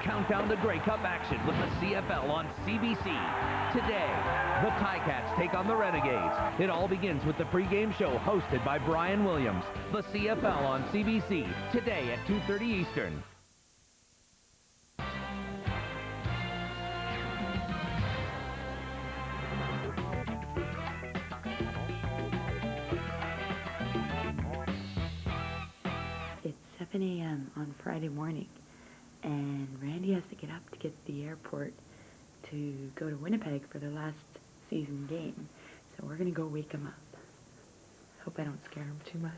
Countdown to Grey Cup action with the CFL on CBC. Today, the Ticats take on the Renegades. It all begins with the pregame show hosted by Brian Williams. The CFL on CBC, today at 2:30 Eastern. It's 7 a.m. on Friday morning, and Randy has to get up to get to the airport to go to Winnipeg for their last season game. So we're going to go wake him up. Hope I don't scare him too much.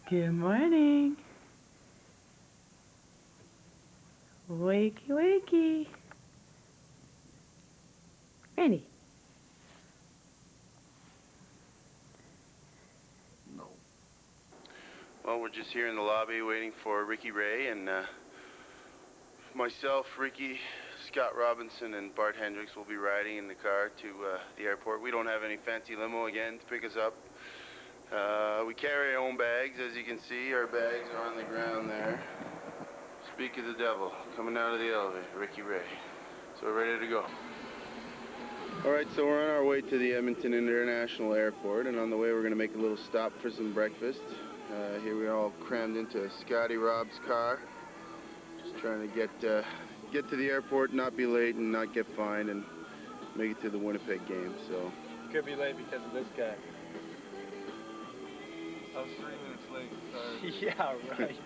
Good morning. Wakey, wakey. Randy. Well, we're just here in the lobby waiting for Ricky Ray, and myself, Ricky, Scott Robinson, and Bart Hendricks will be riding in the car to the airport. We don't have any fancy limo again to pick us up. We carry our own bags. As you can see, our bags are on the ground there. Speak of the devil, coming out of the elevator, Ricky Ray. So we're ready to go. All right, so we're on our way to the Edmonton International Airport, and on the way we're going to make a little stop for some breakfast. Here we're all crammed into Scotty Rob's car. Just trying to get to the airport, not be late, and not get fined, and make it to the Winnipeg game. So could be late because of this guy. I was 3 minutes late. Sorry. Yeah, right.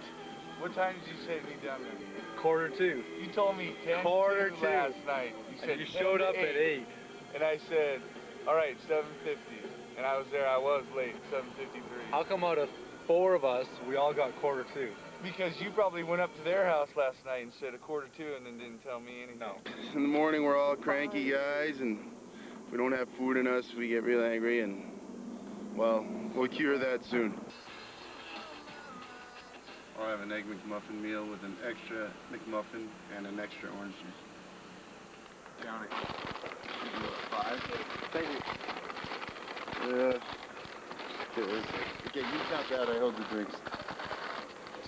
What time did you say to be down there? 1:45. You told me 10:45 last night. You said and you showed up at 8. And I said, all right, 7:50. And I was there. I was late. 7:53. How come out of 4 of us, we all got 1:45? Because you probably went up to their house last night and said 1:45 and then didn't tell me anything. No. In the morning, we're all cranky guys, and if we don't have food in us, we get real angry, and, well, we'll cure that soon. I'll have an Egg McMuffin meal with an extra McMuffin and an extra orange juice. Down it. 5. Thank you. Okay, you count that, I hold the drinks.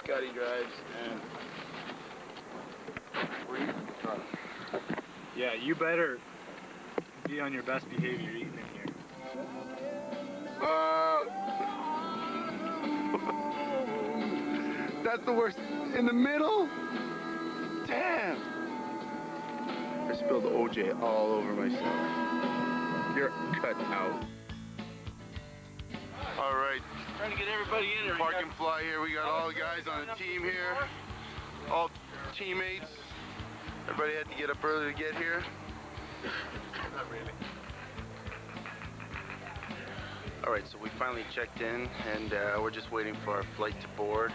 Scotty drives, and yeah, you better be on your best behavior eating in here. That's the worst. In the middle? Damn! I spilled OJ all over myself. You're cut out. All right. Trying to get everybody in here. Park and fly here. We got all the guys on the team here. All teammates. Everybody had to get up early to get here. Not really. All right, so we finally checked in, and we're just waiting for our flight to board.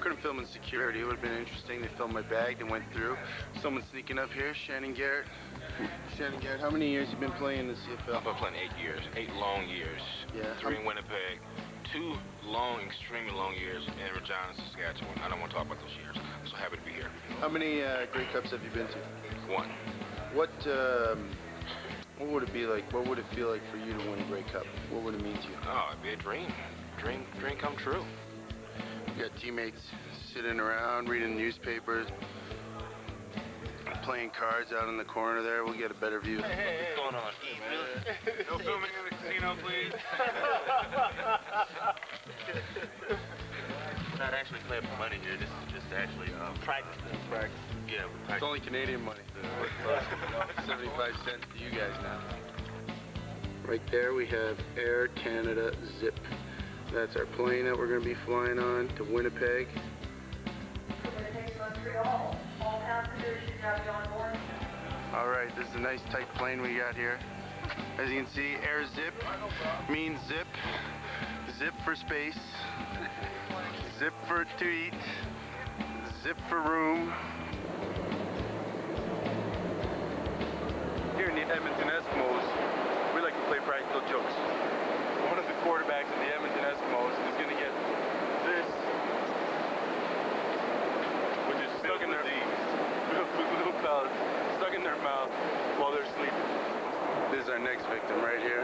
Couldn't film in security. It would have been interesting. They filmed my bag. They went through. Someone sneaking up here, Shannon Garrett. Shannon Garrett, how many years you been playing in the CFL? I've been playing 8 years, 8 long years. Yeah. 3 in Winnipeg, 2 long, extremely long years in Regina, Saskatchewan. I don't want to talk about those years. I'm so happy to be here. How many Grey Cups have you been to? 1. What would it be like? What would it feel like for you to win a Grey Cup? What would it mean to you? Oh, it'd be a dream. Dream come true. You got teammates sitting around, reading newspapers, playing cards out in the corner there. We'll get a better view. Hey, what's going on? No filming in the casino, please. We're not actually playing for money here. This is just actually practice. Practice. Yeah, we're It's practicing. only Canadian money. 75 cents to you guys now. Right there we have Air Canada Zip. That's our plane that we're going to be flying on to Winnipeg. All right, this is a nice tight plane we got here. As you can see, Air Zip means zip. Zip for space. Zip for to eat. Zip for room. Here in the Edmonton Eskimos, we like to play practical jokes. One of the quarterbacks in the Edmonton Eskimos is going to get this, which is stuck in their little pellet, stuck in their mouth while they're sleeping. This is our next victim right here.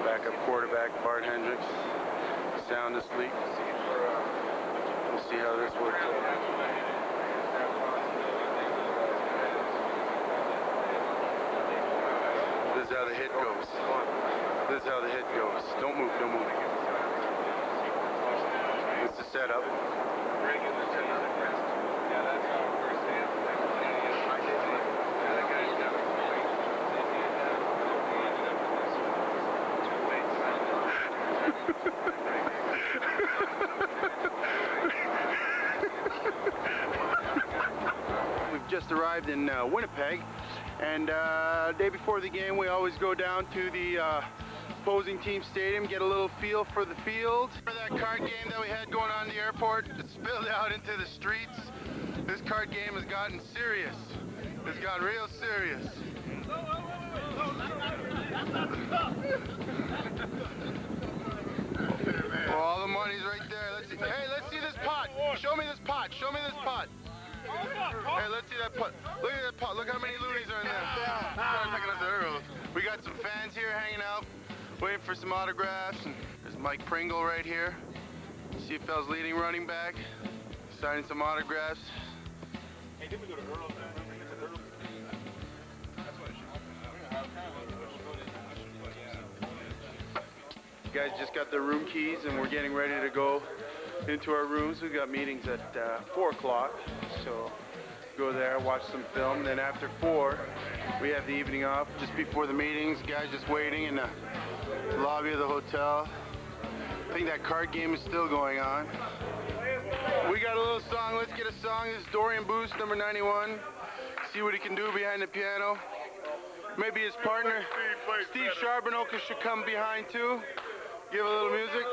Backup quarterback Bart Hendricks, sound asleep. We'll see how this works out. This is how the hit goes. This is how the hit goes. Don't move, don't move. It's the setup. We've just arrived in Winnipeg, and day before the game we always go down to the opposing team stadium, get a little feel for the field. For that card game that we had going on in the airport, it spilled out into the streets. This card game has gotten serious. It's gotten real serious. Oh, all the money's right there. Let's see. Hey, let's see this pot. Show me this pot. Show me this pot. Hey, let's see that pot. Look at that pot. Look how many loonies are in there. We got some fans here hanging out, waiting for some autographs. And there's Mike Pringle right here, CFL's leading running back, signing some autographs. Hey, did we go to Earl's? You guys just got the room keys and we're getting ready to go into our rooms. We've got meetings at 4 o'clock, so go there, watch some film. Then after 4, we have the evening off. Just before the meetings, guys just waiting in the lobby of the hotel. I think that card game is still going on. We got a little song. Let's get a song. This is Dorian Boost, number 91. See what he can do behind the piano. Maybe his partner, Steve Charbonneau, should come behind too. Give a little music.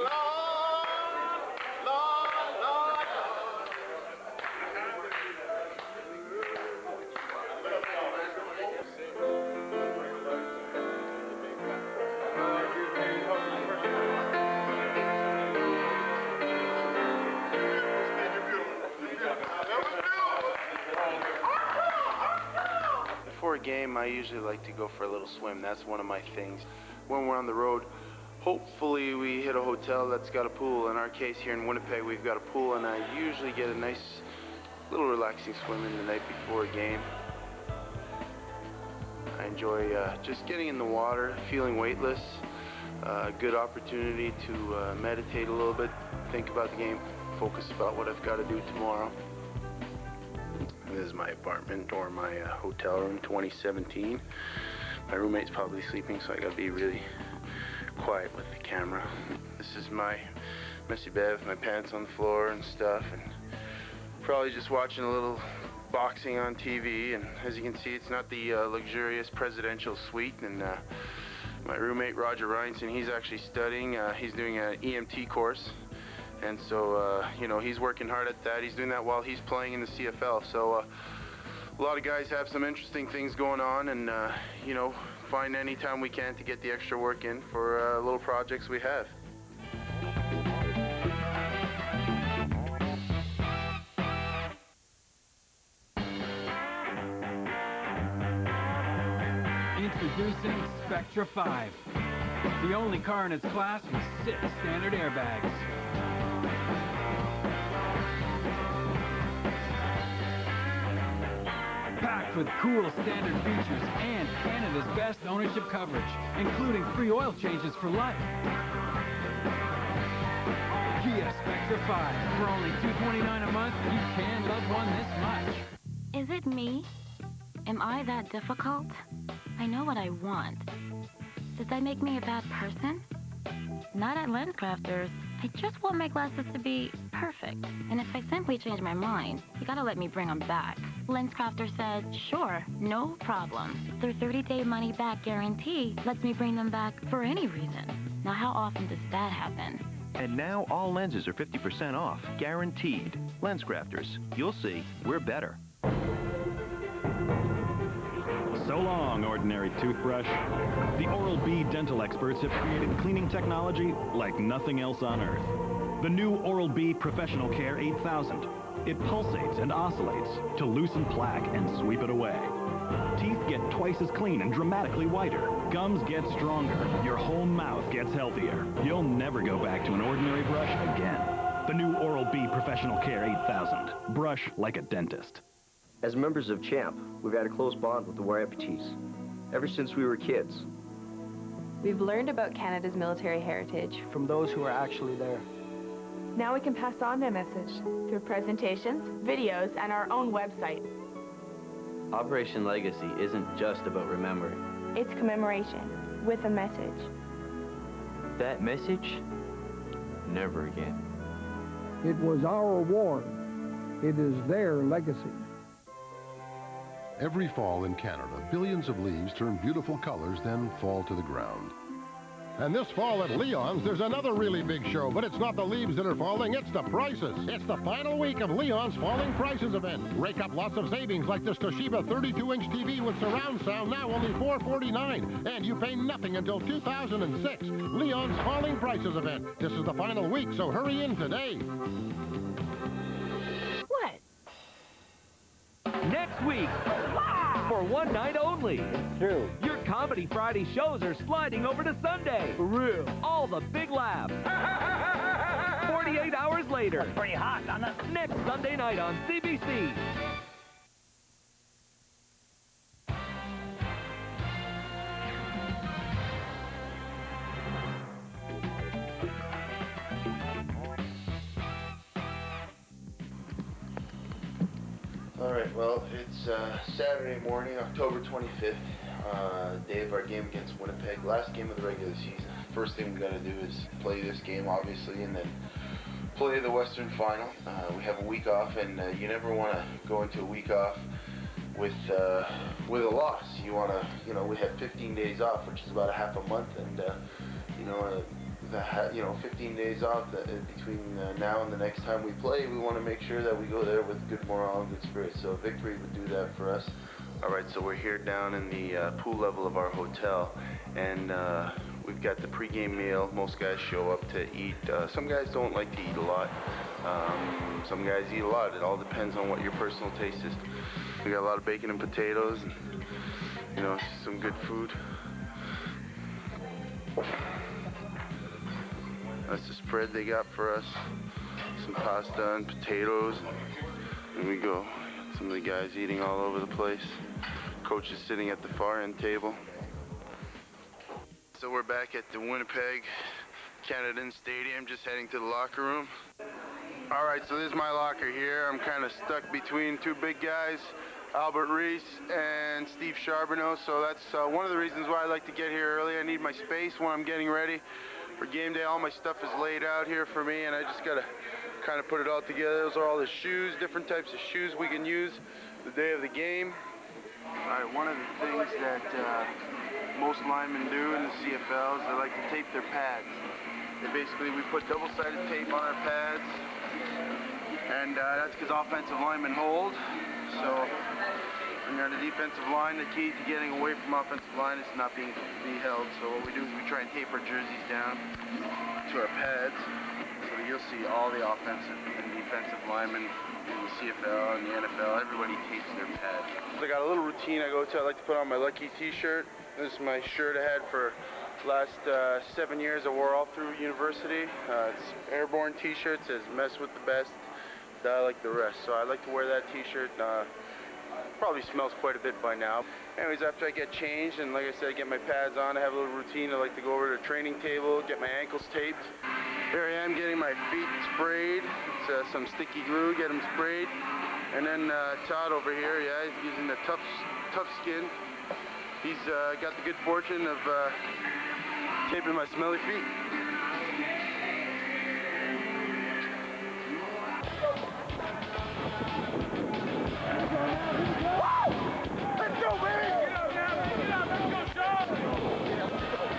Before a game, I usually like to go for a little swim. That's one of my things. When we're on the road, hopefully we hit a hotel that's got a pool. In our case here in Winnipeg, we've got a pool, and I usually get a nice little relaxing swim in the night before a game. I enjoy just getting in the water, feeling weightless. A good opportunity to meditate a little bit, think about the game, focus about what I've got to do tomorrow. This is my apartment or my hotel room, 2017. My roommate's probably sleeping, so I gotta be really quiet with the camera. This is my messy bed with my pants on the floor and stuff, and probably just watching a little boxing on TV. And as you can see, it's not the luxurious presidential suite. And my roommate Roger Reinson, he's actually studying. He's doing an EMT course. And so, you know, he's working hard at that. He's doing that while he's playing in the CFL. So a lot of guys have some interesting things going on, and, you know, find any time we can to get the extra work in for little projects we have. Introducing Spectra 5, the only car in its class with 6 standard airbags. Packed with cool standard features and Canada's best ownership coverage, including free oil changes for life. Kia Spectra 5, for only $229 a month, you can love one this much. Is it me? Am I that difficult? I know what I want. Does that make me a bad person? Not at LensCrafters. I just want my glasses to be perfect. And if I simply change my mind, you gotta let me bring them back. LensCrafters said, sure, no problem. Their 30-day money-back guarantee lets me bring them back for any reason. Now, how often does that happen? And now all lenses are 50% off, guaranteed. LensCrafters. You'll see, we're better. So long, ordinary toothbrush. The Oral-B dental experts have created cleaning technology like nothing else on Earth. The new Oral-B Professional Care 8000. It pulsates and oscillates to loosen plaque and sweep it away. Teeth get twice as clean and dramatically whiter. Gums get stronger. Your whole mouth gets healthier. You'll never go back to an ordinary brush again. The new Oral-B Professional Care 8000. Brush like a dentist. As members of CHAMP, we've had a close bond with the war amputees ever since we were kids. We've learned about Canada's military heritage from those who are actually there. Now we can pass on their message through presentations, videos, and our own website. Operation Legacy isn't just about remembering. It's commemoration with a message. That message? Never again. It was our war. It is their legacy. Every fall in Canada, billions of leaves turn beautiful colors, then fall to the ground. And this fall at Leon's, there's another really big show, but it's not the leaves that are falling, it's the prices. It's the final week of Leon's Falling Prices event. Rake up lots of savings like this Toshiba 32-inch TV with surround sound, now only $449. And you pay nothing until 2006. Leon's Falling Prices event. This is the final week, so hurry in today. What? Next week, for one night only. It's true. Your Comedy Friday shows are sliding over to Sunday. For real. All the big laughs. 48 hours later. That's pretty hot, isn't it? Next Sunday night on CBC. All right, well, it's Saturday morning, October 25th, day of our game against Winnipeg, last game of the regular season. First thing we got to do is play this game, obviously, and then play the Western Final. We have a week off, and you never want to go into a week off with a loss. You want to, we have 15 days off, which is about a half a month, and 15 days off between now and the next time we play. We want to make sure that we go there with good morale and good spirits. So victory would do that for us. All right, so we're here down in the pool level of our hotel, and we've got the pregame meal. Most guys show up to eat. Some guys don't like to eat a lot. Some guys eat a lot. It all depends on what your personal taste is. We got a lot of bacon and potatoes, and some good food. That's the spread they got for us. Some pasta and potatoes. And we go. Some of the guys eating all over the place. Coach is sitting at the far end table. So we're back at the Winnipeg Canadian Stadium, just heading to the locker room. All right, so this is my locker here. I'm kind of stuck between two big guys, Albert Reese and Steve Charbonneau. So that's one of the reasons why I like to get here early. I need my space when I'm getting ready for game day. All my stuff is laid out here for me, and I just gotta kind of put it all together. Those are all the shoes, different types of shoes we can use the day of the game. All right, one of the things that most linemen do in the CFL is they like to tape their pads. We put double-sided tape on our pads, and that's because offensive linemen hold. So when you're on the defensive line, the key to getting away from offensive line is not being held. So what we do is we try and tape our jerseys down to our pads. So you'll see all the offensive and defensive linemen in the CFL and the NFL, everybody tapes their pads. I got a little routine I go to. I like to put on my Lucky t-shirt. This is my shirt I had for the last 7 years. I wore all through university. It's airborne t-shirt, says mess with the best, die like the rest. So I like to wear that t-shirt. Probably smells quite a bit by now. Anyways, after I get changed and like I said, I get my pads on, I have a little routine. I like to go over to the training table, get my ankles taped. Here I am getting my feet sprayed. It's some sticky glue, get them sprayed. And then Todd over here, he's using the tough skin. He's got the good fortune of taping my smelly feet. Let's go, baby! Get up now! Get up! Let's go, Sean!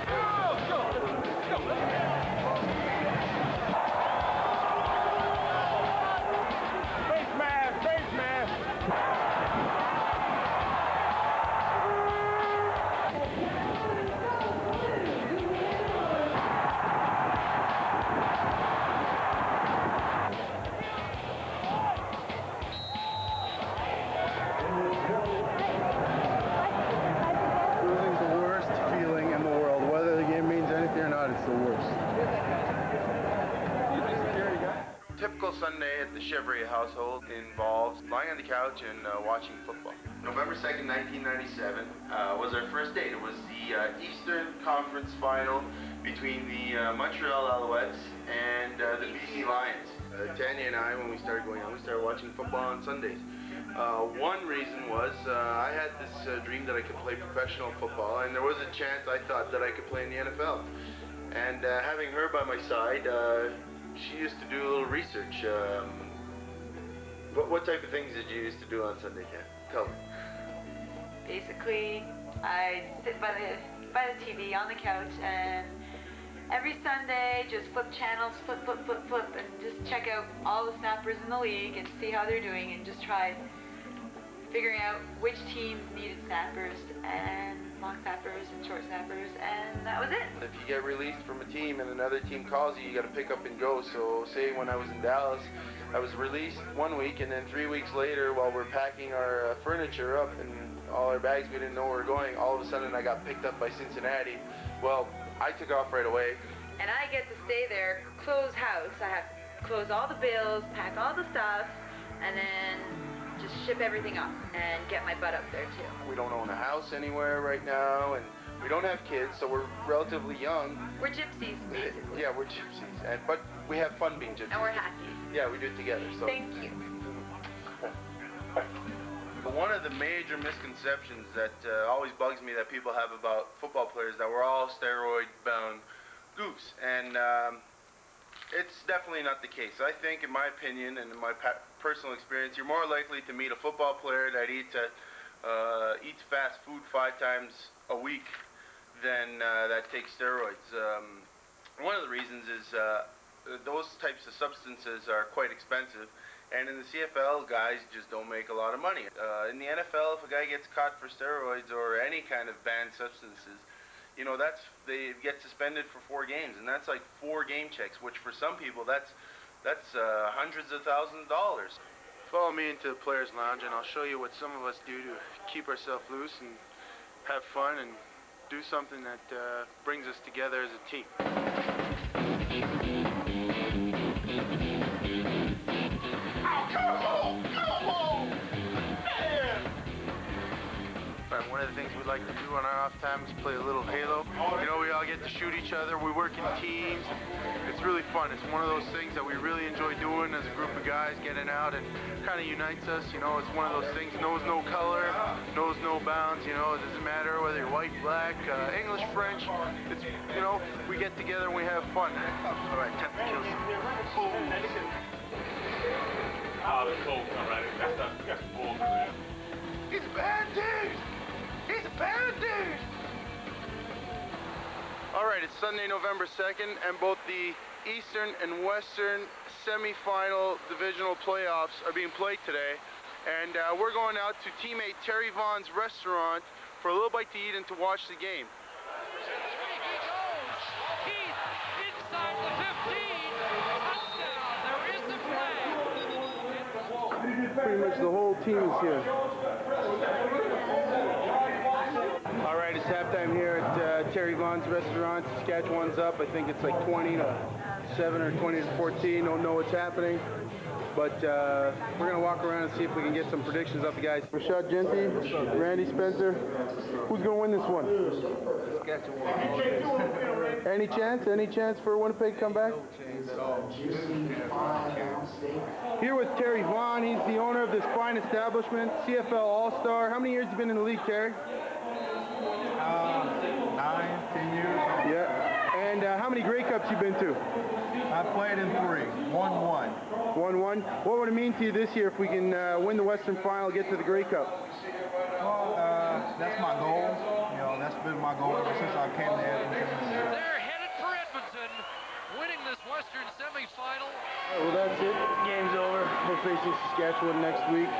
Go! Face mask! Face mask! typical Sunday at the Chevrier household involves lying on the couch and watching football. November 2nd, 1997 was our first date. It was the Eastern Conference Final between the Montreal Alouettes and the BC Lions. Tanya and I, when we started going out, we started watching football on Sundays. One reason was I had this dream that I could play professional football, and there was a chance I thought that I could play in the NFL. And having her by my side, she used to do a little research. What type of things did you used to do on Sunday, Ken? Tell me. Basically, I sit by the TV on the couch, and every Sunday just flip channels, flip, and just check out all the snappers in the league and see how they're doing, and just try figuring out which teams needed snappers and long snappers and short snappers, and that was it. If you get released from a team and another team calls you, you got to pick up and go. So say when I was in Dallas, I was released 1 week, and then 3 weeks later, while we're packing our furniture up and all our bags, we didn't know where we were going, all of a sudden I got picked up by Cincinnati. Well, I took off right away. And I get to stay there, close house. I have to close all the bills, pack all the stuff, and then just ship everything up and get my butt up there too. We don't own a house anywhere right now, and we don't have kids, so we're relatively young. We're gypsies, basically. Yeah, we're gypsies, but we have fun being gypsies. And we're happy. Yeah, we do it together. So. Thank you. One of the major misconceptions that always bugs me that people have about football players that we're all steroid-bound goofs, and it's definitely not the case. I think, in my opinion and in my personal experience, you're more likely to meet a football player that eats fast food 5 times a week than that takes steroids. One of the reasons is those types of substances are quite expensive, and in the CFL, guys just don't make a lot of money. In the NFL, if a guy gets caught for steroids or any kind of banned substances, you know, they get suspended for 4 games, and that's like 4 game checks, which for some people that's hundreds of thousands of dollars. Follow me into the Players Lounge, and I'll show you what some of us do to keep ourselves loose and have fun and do something that brings us together as a team. One of the things we like to do on our off time is play a little Halo. You know, we all get to shoot each other. We work in teams. It's really fun. It's one of those things that we really enjoy doing as a group of guys, getting out, and kind of unites us. You know, it's one of those things, knows no color, knows no bounds. You know, it doesn't matter whether you're white, black, English, French. It's, you know, we get together and we have fun. All right, time to kill some fools. Oh, the cold, all right. That's bull, man. He's a bad dude! He's a bad dude! Alright, it's Sunday, November 2nd, and both the Eastern and Western semi-final divisional playoffs are being played today. And we're going out to teammate Terry Vaughn's restaurant for a little bite to eat and to watch the game. Inside the 15. Touchdown. There is the flag. Pretty much the whole team is here. All right, it's halftime here at Terry Vaughn's restaurant. Saskatchewan's up. I think it's like 20-7 or 20-14. Don't know what's happening. But we're going to walk around and see if we can get some predictions up, the guys. Rashad Genty, Randy Spencer. Who's going to win this one? Saskatchewan. Any chance for Winnipeg to come back? No chance at all. Here with Terry Vaughn. He's the owner of this fine establishment, CFL All-Star. How many years have you been in the league, Terry? 9, 10 years. Yeah. And how many Grey Cups you been to? I played in 3. 1-1. 1-1. What would it mean to you this year if we can win the Western Final, get to the Grey Cup? Well, that's my goal. You know, that's been my goal ever since I came to Edmonton. They're headed for Edmonton, winning this Western semifinal. Well, that's it. Game's over. We're facing Saskatchewan next week.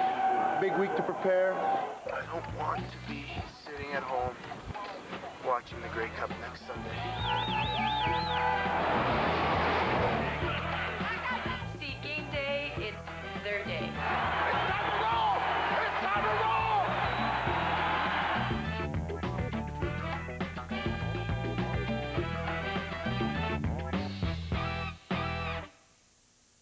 Big week to prepare. I don't want to be sitting at home watching the Grey Cup next Sunday.